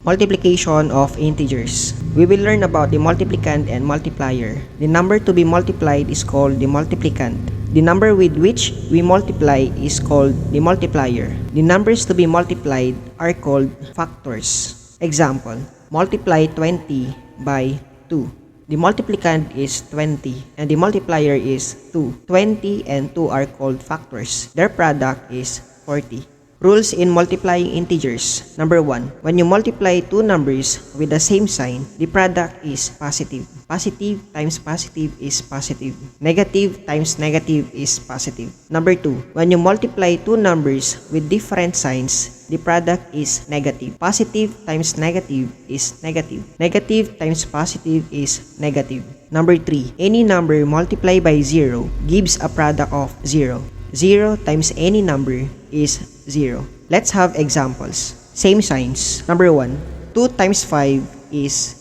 Multiplication of integers. We will learn about the multiplicand and multiplier. The number to be multiplied is called the multiplicand. The number with which we multiply is called the multiplier. The numbers to be multiplied are called factors. Example, multiply 20 by 2. The multiplicand is 20 and the multiplier is 2. 20 and 2 are called factors. Their product is 40. Rules in multiplying integers. Number 1. When you multiply two numbers with the same sign, the product is positive. Positive times positive is positive. Negative times negative is positive. Number 2. When you multiply two numbers with different signs, the product is negative. Positive times negative is negative. Negative times positive is negative. Number 3. Any number multiplied by 0 gives a product of 0. 0 times any number is 0. Let's have examples. Same signs. Number 1. 2 times 5 is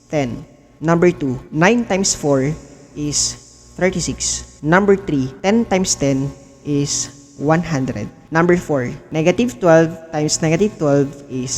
10. Number 2. 9 times 4 is 36. Number 3. 10 times 10 is 100. Number 4. Negative 12 times negative 12 is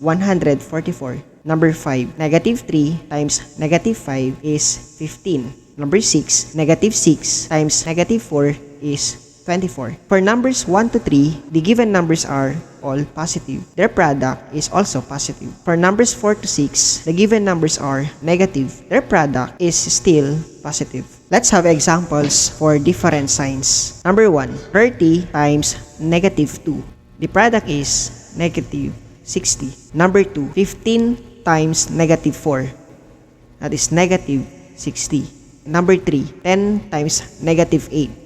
144. Number 5. Negative 3 times negative 5 is 15. Number 6. Negative 6 times negative 4 is 24. For numbers 1 to 3, the given numbers are all positive. Their product is also positive. For numbers 4 to 6, the given numbers are negative. Their product is still positive. Let's have examples for different signs. Number 1, 30 times negative 2. The product is negative 60. Number 2, 15 times negative 4. That is negative 60. Number 3, 10 times negative 8.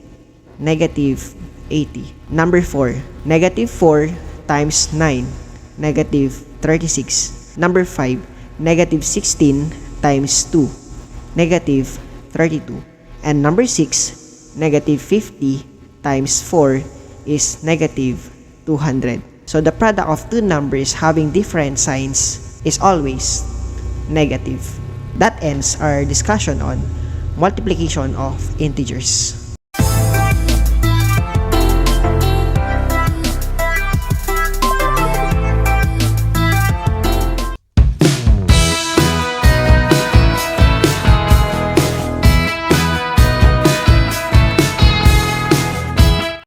Negative 80. Number 4. Negative 4 times 9. Negative 36. Number 5. Negative 16 times 2. Negative 32. And number 6. Negative 50 times 4 is negative 200. So the product of two numbers having different signs is always negative. That ends our discussion on multiplication of integers.